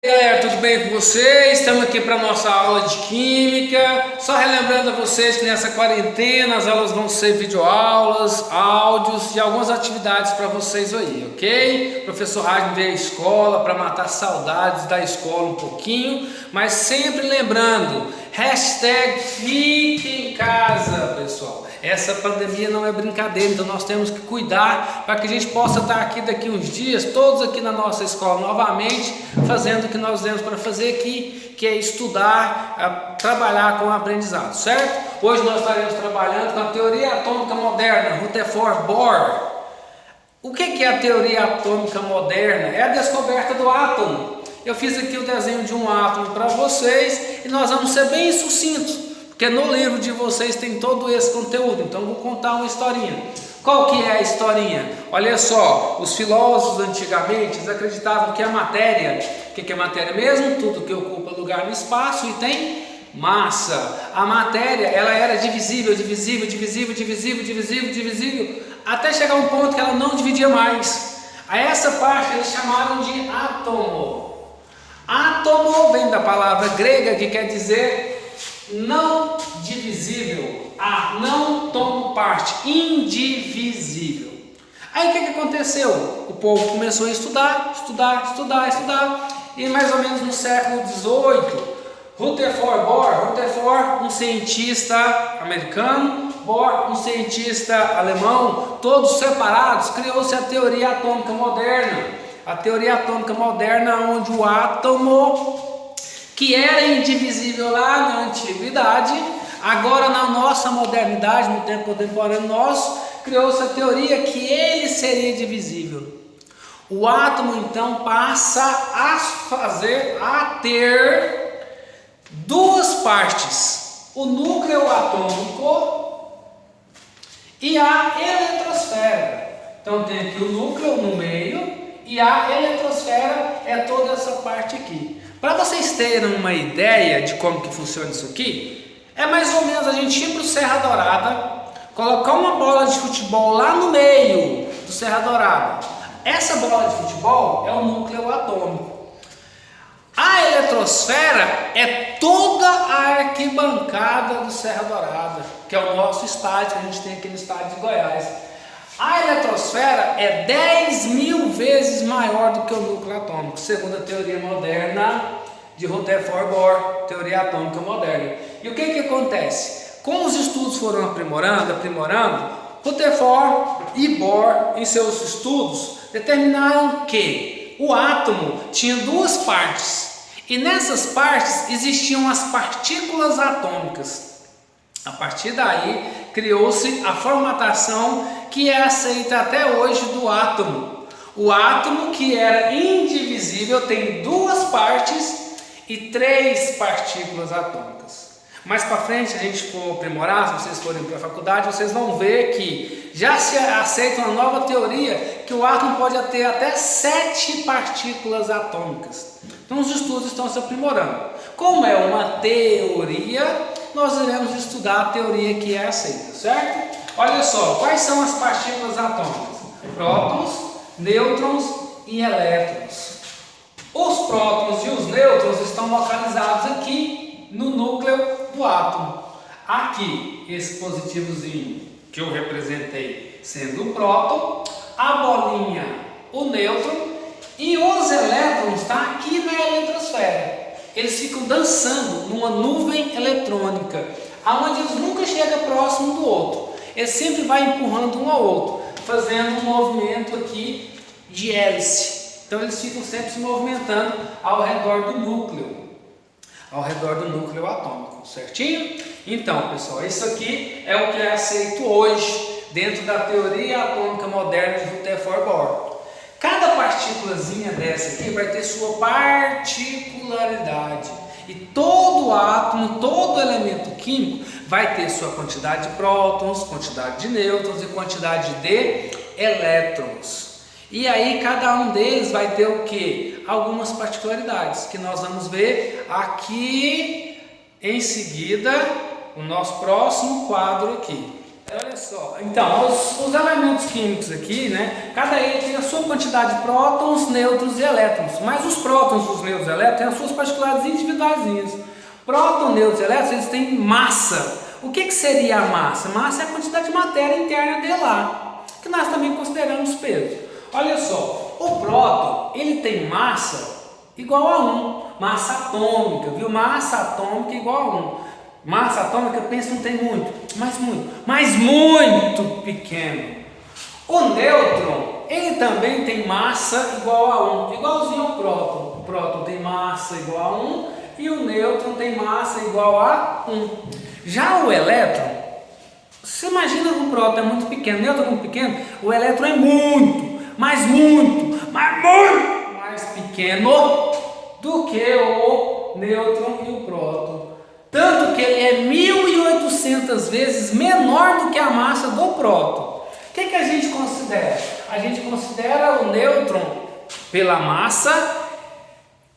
E aí, galera, tudo bem com vocês? Estamos aqui para a nossa aula de Química. Só relembrando a vocês que nessa quarentena as aulas vão ser videoaulas, áudios e algumas atividades para vocês aí, ok? O professor Radin veio à escola para matar saudades da escola um pouquinho, mas sempre lembrando, hashtag fique em casa, pessoal. Essa pandemia não é brincadeira, então nós temos que cuidar para que a gente possa estar aqui daqui uns dias, todos aqui na nossa escola novamente, fazendo o que nós temos para fazer aqui, que é estudar, trabalhar com o aprendizado, certo? Hoje nós estaremos trabalhando com a teoria atômica moderna, Rutherford Bohr. O que é a teoria atômica moderna? É a descoberta do átomo. Eu fiz aqui o desenho de um átomo para vocês e nós vamos ser bem sucintos, porque no livro de vocês tem todo esse conteúdo, então eu vou contar uma historinha. Qual que é a historinha? Olha só, os filósofos antigamente eles acreditavam que a matéria, o que é matéria mesmo? Tudo que ocupa lugar no espaço e tem massa. A matéria, ela era divisível, até chegar um ponto que ela não dividia mais. A essa parte eles chamaram de átomo. Átomo vem da palavra grega que quer dizer não divisível, não tomo parte, indivisível. Aí o que aconteceu? O povo começou a estudar, e mais ou menos no século XVIII, Rutherford Bohr, um cientista americano, Bohr, um cientista alemão, todos separados, criou-se a teoria atômica moderna. A teoria atômica moderna, onde o átomo, que era indivisível lá na antiguidade, agora na nossa modernidade, no tempo contemporâneo nosso, criou-se a teoria que ele seria divisível. O átomo então passa a ter duas partes, o núcleo atômico e a eletrosfera. Então tem aqui o núcleo no meio e a eletrosfera é toda essa parte aqui. Para vocês terem uma ideia de como que funciona isso aqui, é mais ou menos a gente ir para o Serra Dourada, colocar uma bola de futebol lá no meio do Serra Dourada. Essa bola de futebol é o núcleo atômico. A eletrosfera é toda a arquibancada do Serra Dourada, que é o nosso estádio que a gente tem aqui no estádio de Goiás. A eletrosfera é 10.000 vezes maior do que o núcleo atômico, segundo a teoria moderna de Rutherford Bohr, teoria atômica moderna. E o que acontece? Como os estudos foram aprimorando, Rutherford e Bohr, em seus estudos, determinaram que o átomo tinha duas partes, e nessas partes existiam as partículas atômicas. A partir daí, criou-se a formatação que é aceita até hoje do átomo. O átomo, que era indivisível, tem duas partes e três partículas atômicas. Mais para frente, se a gente for aprimorar, se vocês forem para a faculdade, vocês vão ver que já se aceita uma nova teoria que o átomo pode ter até 7 partículas atômicas. Então os estudos estão se aprimorando. Como é uma teoria, nós iremos estudar a teoria que é aceita, certo? Olha só, quais são as partículas atômicas? Prótons, nêutrons e elétrons. Os prótons e os nêutrons estão localizados aqui no núcleo do átomo. Aqui, esse positivozinho que eu representei sendo o próton, a bolinha, o nêutron, e os elétrons estão aqui na eletrosfera. Eles ficam dançando numa nuvem eletrônica, onde eles nunca chegam próximo do outro. Eles sempre vão empurrando um ao outro, fazendo um movimento aqui de hélice. Então eles ficam sempre se movimentando ao redor do núcleo atômico, certinho? Então, pessoal, isso aqui é o que é aceito hoje dentro da teoria atômica moderna de Rutherford Bohr. Cada partículazinha dessa aqui vai ter sua particularidade. E todo átomo, todo elemento químico vai ter sua quantidade de prótons, quantidade de nêutrons e quantidade de elétrons. E aí cada um deles vai ter o que? Algumas particularidades que nós vamos ver aqui em seguida, o nosso próximo quadro aqui. Olha só, então, os elementos químicos aqui, né, cada ele tem a sua quantidade de prótons, nêutrons e elétrons, mas os prótons, os nêutrons e elétrons têm as suas particularidades individuaisinhas. Próton, nêutrons e elétrons, eles têm massa. O que seria a massa? Massa é a quantidade de matéria interna dele lá, que nós também consideramos peso. Olha só, o próton, ele tem massa igual a 1, massa atômica, viu? Massa atômica igual a 1. Massa atômica, pensa, não tem muito, mas muito pequeno. O nêutron, ele também tem massa igual a 1, igualzinho ao próton. O próton tem massa igual a 1 e o nêutron tem massa igual a 1. Já o elétron, você imagina que o próton é muito pequeno, o nêutron é muito pequeno, o elétron é muito mais pequeno do que o nêutron e o próton. Tanto que ele é 1.800 vezes menor do que a massa do próton. O que a gente considera? A gente considera o nêutron pela massa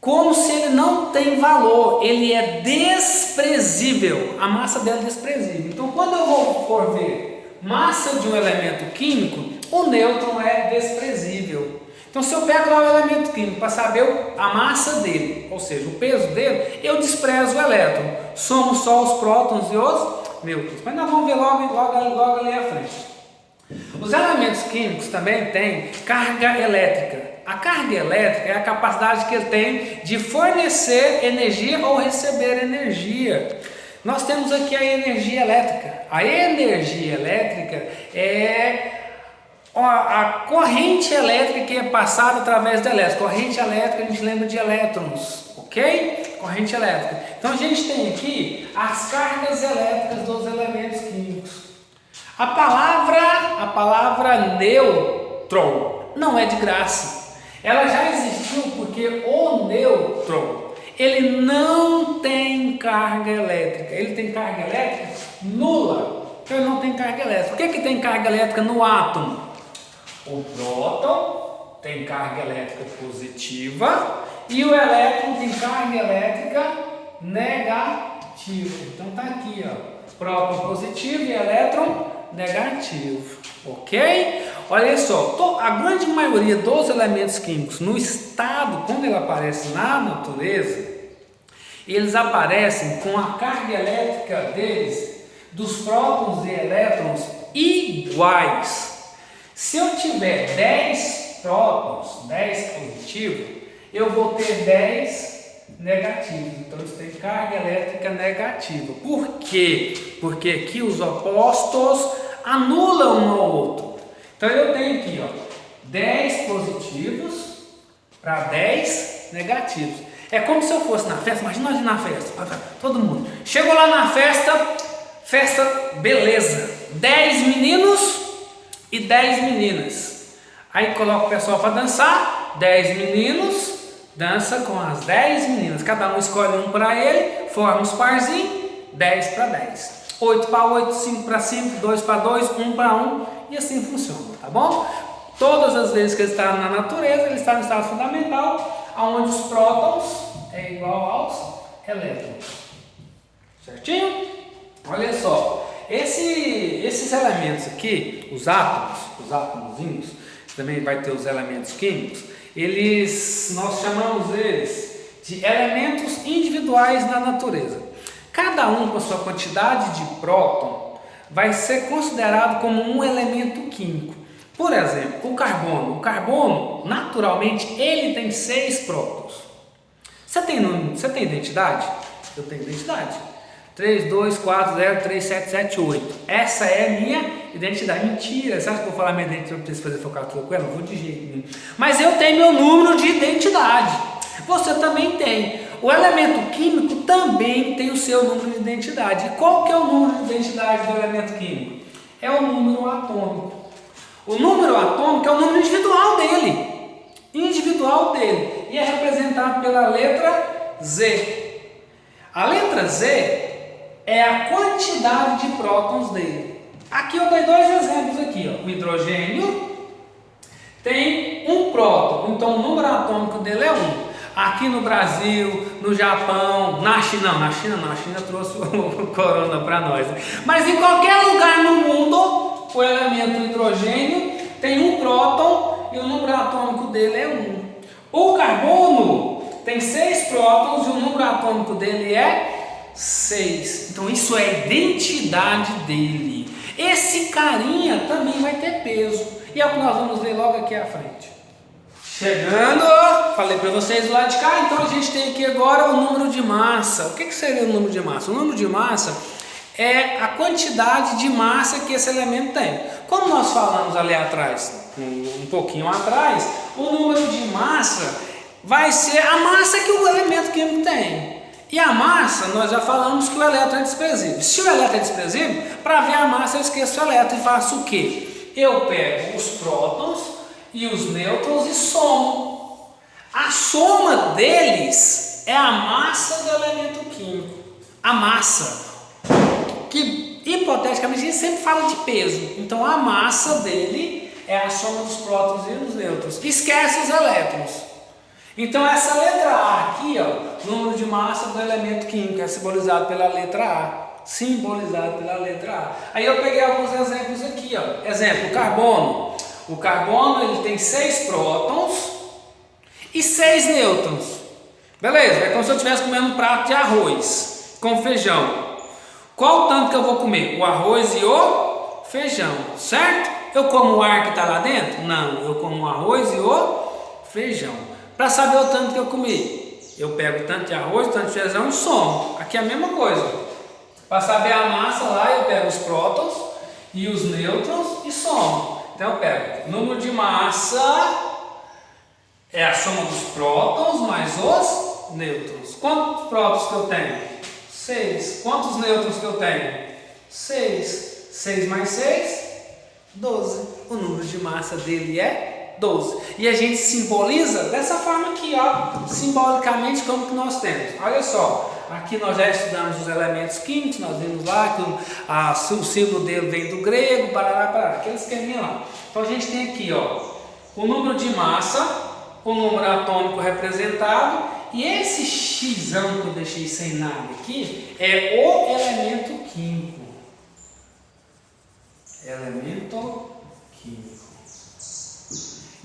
como se ele não tem valor, ele é desprezível, a massa dele é desprezível. Então, quando eu for ver massa de um elemento químico, o nêutron é desprezível. Então, se eu pego lá o elemento químico para saber a massa dele, ou seja, o peso dele, eu desprezo o elétron. Somos só os prótons e os nêutrons. Mas nós vamos ver logo ali à frente. Os elementos químicos também têm carga elétrica. A carga elétrica é a capacidade que ele tem de fornecer energia ou receber energia. Nós temos aqui a energia elétrica. A energia elétrica é a corrente elétrica que é passada através do elétron. Corrente elétrica a gente lembra de elétrons, ok? Corrente elétrica. Então a gente tem aqui as cargas elétricas dos elementos químicos. A palavra nêutron não é de graça. Ela já existiu porque o nêutron, ele não tem carga elétrica. Ele tem carga elétrica nula. Então ele não tem carga elétrica. O que tem carga elétrica no átomo? O próton tem carga elétrica positiva e o elétron tem carga elétrica negativa. Então tá aqui, ó, próton positivo e elétron negativo, ok? Olha só, a grande maioria dos elementos químicos no estado, quando ele aparece na natureza, eles aparecem com a carga elétrica deles, dos prótons e elétrons iguais. Se eu tiver 10 prótons, 10 positivos, eu vou ter 10 negativos. Então isso tem carga elétrica negativa. Por quê? Porque aqui os opostos anulam um ao outro. Então eu tenho aqui, ó, 10 positivos para 10 negativos. É como se eu fosse na festa, imagina nós na festa, todo mundo. Chegou lá na festa beleza, 10 meninos e 10 meninas. Aí coloca o pessoal para dançar, 10 meninos, dança com as 10 meninas. Cada um escolhe um para ele, forma os parzinhos, 10 para 10. 8 para 8, 5 para 5, 2 para 2, 1 para 1, e assim funciona, tá bom? Todas as vezes que ele está na natureza, ele está no estado fundamental, onde os prótons é igual aos elétrons. Certinho? Olha só, esses elementos aqui, os átomozinhos, também vai ter os elementos químicos, nós chamamos eles de elementos individuais na natureza. Cada um com a sua quantidade de próton vai ser considerado como um elemento químico. Por exemplo, o carbono, naturalmente, ele tem 6 prótons. Você tem identidade? Eu tenho identidade. 3, 2, 4, 0, 3, 7, 7, 8. Essa é a minha identidade. Mentira, você acha que eu vou falar minha identidade para você fazer focatura com ela? Não vou de jeito nenhum. Mas eu tenho meu número de identidade. Você também tem. O elemento químico também tem o seu número de identidade. E qual que é o número de identidade do elemento químico? É o número atômico. O número atômico é o número individual dele. E é representado pela letra Z. A letra Z é a quantidade de prótons dele. Aqui eu dei 2 exemplos aqui, ó. O hidrogênio tem um próton, então o número atômico dele é 1. aqui no Brasil, no Japão, na China não, a China trouxe o corona para nós. Mas em qualquer lugar no mundo, o elemento hidrogênio tem um próton e o número atômico dele é 1. O carbono tem 6 prótons e o número atômico dele é 6. Então isso é a identidade dele. Esse carinha também vai ter peso. E é o que nós vamos ver logo aqui à frente. Chegando, falei para vocês do lado de cá, então a gente tem aqui agora o número de massa. O que seria o número de massa? O número de massa é a quantidade de massa que esse elemento tem. Como nós falamos ali atrás, um pouquinho atrás, o número de massa vai ser a massa que o elemento químico tem. E a massa, nós já falamos que o elétron é desprezível. Se o elétron é desprezível, para ver a massa eu esqueço o elétron e faço o quê? Eu pego os prótons e os nêutrons e somo. A soma deles é a massa do elemento químico. A massa, que hipoteticamente a gente sempre fala de peso. Então a massa dele é a soma dos prótons e dos nêutrons. Esquece os elétrons. Então essa letra A aqui, ó, número de massa do elemento químico, é simbolizado pela letra A. Simbolizado pela letra A. Aí eu peguei alguns exemplos aqui, ó. Exemplo, carbono. O carbono ele tem 6 prótons e 6 nêutrons. Beleza, é como se eu estivesse comendo um prato de arroz com feijão. Qual o tanto que eu vou comer? O arroz e o feijão, certo? Eu como o ar que está lá dentro? Não, eu como o arroz e o feijão. Para saber o tanto que eu comi, eu pego tanto de arroz, tanto de feijão e somo. Aqui é a mesma coisa. Para saber a massa lá, eu pego os prótons e os nêutrons e somo. Então eu pego número de massa é a soma dos prótons mais os nêutrons. Quantos prótons que eu tenho? 6. Quantos nêutrons que eu tenho? 6. 6 mais 6, 12. O número de massa dele é 12. E a gente simboliza dessa forma aqui, ó, simbolicamente como que nós temos. Olha só, aqui nós já estudamos os elementos químicos, nós vimos lá que o símbolo dele vem do grego, parará, aquele esqueminha lá. Então a gente tem aqui, ó, o número de massa, o número atômico representado, e esse x que eu deixei sem nada aqui é o elemento químico. Elemento químico.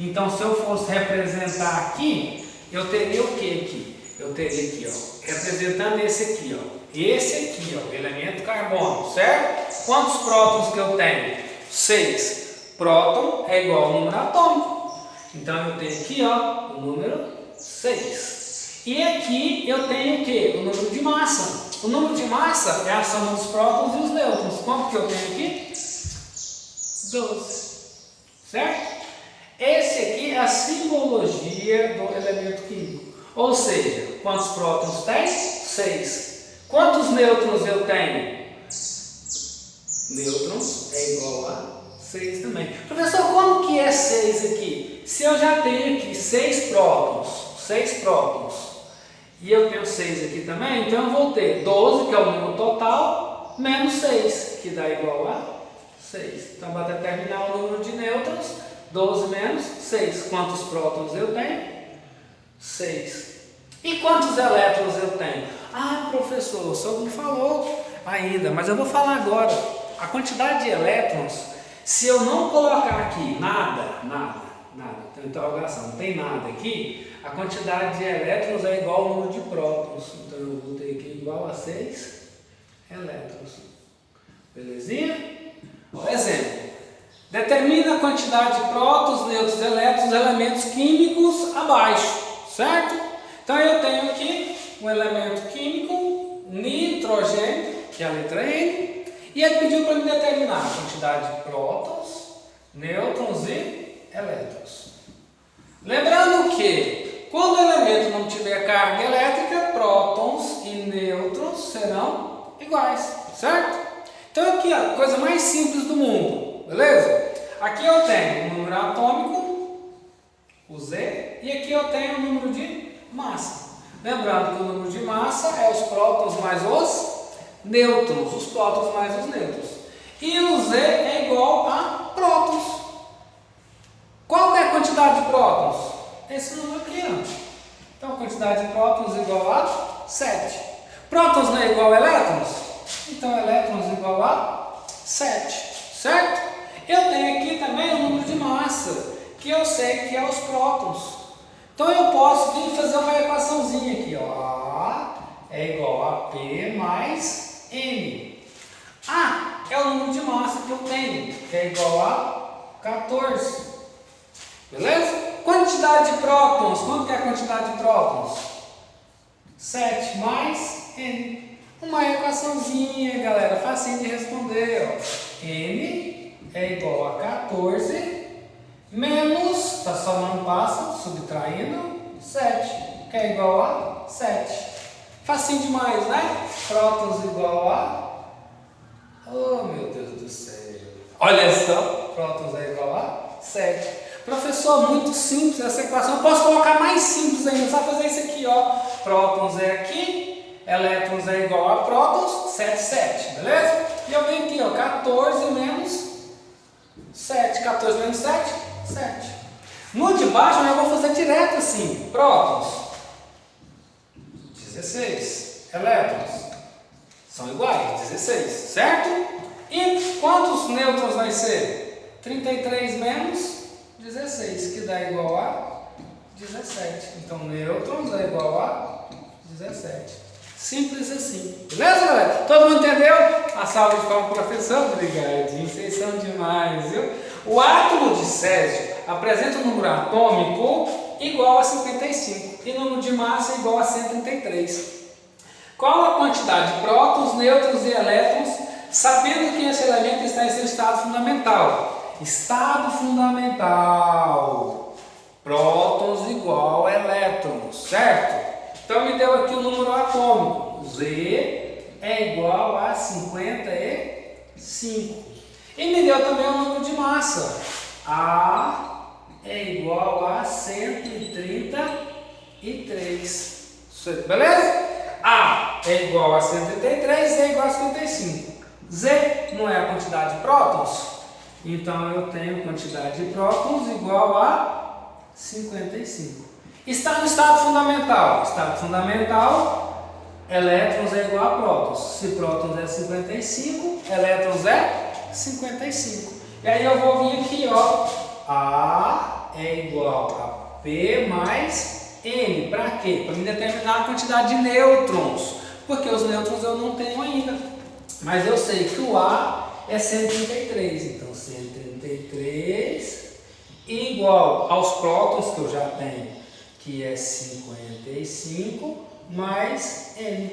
Então, se eu fosse representar aqui, eu teria o que aqui? Eu teria aqui, ó, representando esse aqui, ó. Esse aqui, ó, elemento carbono, certo? Quantos prótons que eu tenho? 6. Próton é igual ao número atômico. Então, eu tenho aqui, ó, o número 6. E aqui eu tenho o que? O número de massa. O número de massa é a soma dos prótons e os nêutrons. Quanto que eu tenho aqui? 12. Certo? Esse aqui é a simbologia do elemento químico. Ou seja, quantos prótons tem? 6. Quantos nêutrons eu tenho? Nêutrons é igual a 6 também. Professor, como que é 6 aqui? Se eu já tenho aqui 6 prótons, e eu tenho 6 aqui também, então eu vou ter 12, que é o número total, menos 6, que dá igual a 6. Então, para determinar o número de nêutrons, 12 menos 6. Quantos prótons eu tenho? 6. E quantos elétrons eu tenho? Ah, professor, o senhor não falou ainda, mas eu vou falar agora. A quantidade de elétrons, se eu não colocar aqui nada, tem interrogação, não tem nada aqui, a quantidade de elétrons é igual ao número de prótons. Então eu vou ter aqui igual a 6 elétrons. Belezinha? Exemplo. Determina a quantidade de prótons, nêutrons, elétrons, elementos químicos abaixo, certo? Então eu tenho aqui um elemento químico, nitrogênio, que é a letra N, e ele pediu para me determinar a quantidade de prótons, nêutrons e elétrons. Lembrando que quando o elemento não tiver carga elétrica, prótons e nêutrons serão iguais, certo? Então aqui a coisa mais simples do mundo, beleza? Aqui eu tenho o número atômico, o Z, e aqui eu tenho o número de massa. Lembrando que o número de massa é os prótons mais os nêutrons, os prótons mais os nêutrons. E o Z é igual a prótons. Qual que é a quantidade de prótons? Esse número aqui, ó. Então a quantidade de prótons igual a 7. Prótons não é igual a elétrons? Então elétrons igual a 7, certo? Eu tenho aqui também o número de massa, que eu sei que é os prótons. Então eu posso vir fazer uma equaçãozinha aqui, ó. A é igual a P mais N. A é o número de massa que eu tenho, que é igual a 14. Beleza? Quantidade de prótons. Quanto que é a quantidade de prótons? 7 mais N. Uma equaçãozinha, galera, facinho de responder, ó. N é igual a 14 menos, está somando passo, subtraindo, 7, que é igual a 7. Facinho demais, né? Prótons igual a... Oh, meu Deus do céu. Olha só, prótons é igual a 7. Professor, muito simples essa equação. Eu posso colocar mais simples ainda, só fazer isso aqui, ó. Prótons é aqui, elétrons é igual a prótons, 7, 7, beleza? E eu venho aqui, ó, 14 menos 7. 14 menos 7, 7. No de baixo eu já vou fazer direto assim. Prótons, 16. Elétrons são iguais, 16, certo? E quantos nêutrons vai ser? 33 menos 16, que dá igual a 17. Então, nêutrons é igual a 17. Simples assim. Beleza, galera? Todo mundo entendeu? A salva de palmas para o professor. Obrigadinho, vocês são demais, viu? O átomo de césio apresenta um número atômico igual a 55 e número de massa igual a 133. Qual a quantidade de prótons, nêutrons e elétrons, sabendo que esse elemento está em seu estado fundamental? Estado fundamental, prótons igual a elétrons, certo? Então me deu aqui o número atômico, Z é igual a 55. E me deu também o número de massa, A é igual a 133. Beleza? A é igual a 133, Z é igual a 55. Z não é a quantidade de prótons? Então eu tenho quantidade de prótons igual a 55. Está no estado fundamental. Estado fundamental, elétrons é igual a prótons. Se prótons é 55, elétrons é 55. E aí eu vou vir aqui, ó. A é igual a P mais N. Para quê? Para me determinar a quantidade de nêutrons. Porque os nêutrons eu não tenho ainda. Mas eu sei que o A é 133. Então 133 igual aos prótons que eu já tenho, que é 55 mais N.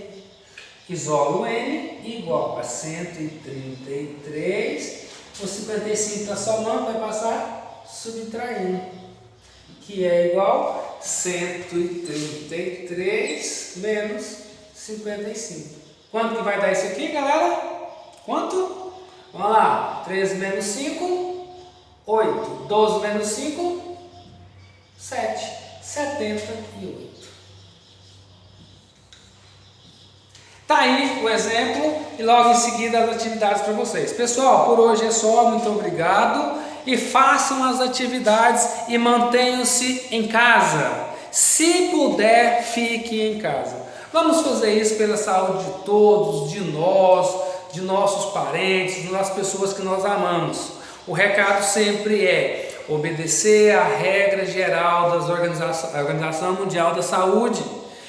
Isolo N igual a 133. O 55 está somando, vai passar subtraindo, que é igual a 133 menos 55. Quanto que vai dar isso aqui, galera? Quanto? Vamos lá. 13 menos 5, 8. 12 menos 5, 7. 78. Tá aí o exemplo e logo em seguida as atividades para vocês. Pessoal, por hoje é só, muito obrigado e façam as atividades e mantenham-se em casa. Se puder, fique em casa. Vamos fazer isso pela saúde de todos, de nós, de nossos parentes, das pessoas que nós amamos. O recado sempre é obedecer à regra geral da Organização Mundial da Saúde.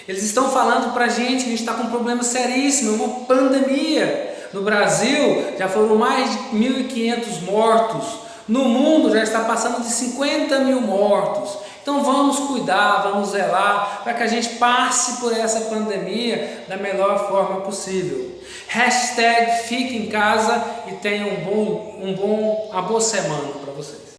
Eles estão falando para a gente está com um problema seríssimo, uma pandemia. No Brasil já foram mais de 1.500 mortos. No mundo já está passando de 50 mil mortos. Então vamos cuidar, vamos zelar para que a gente passe por essa pandemia da melhor forma possível. Hashtag fique em casa e tenha uma boa semana para vocês.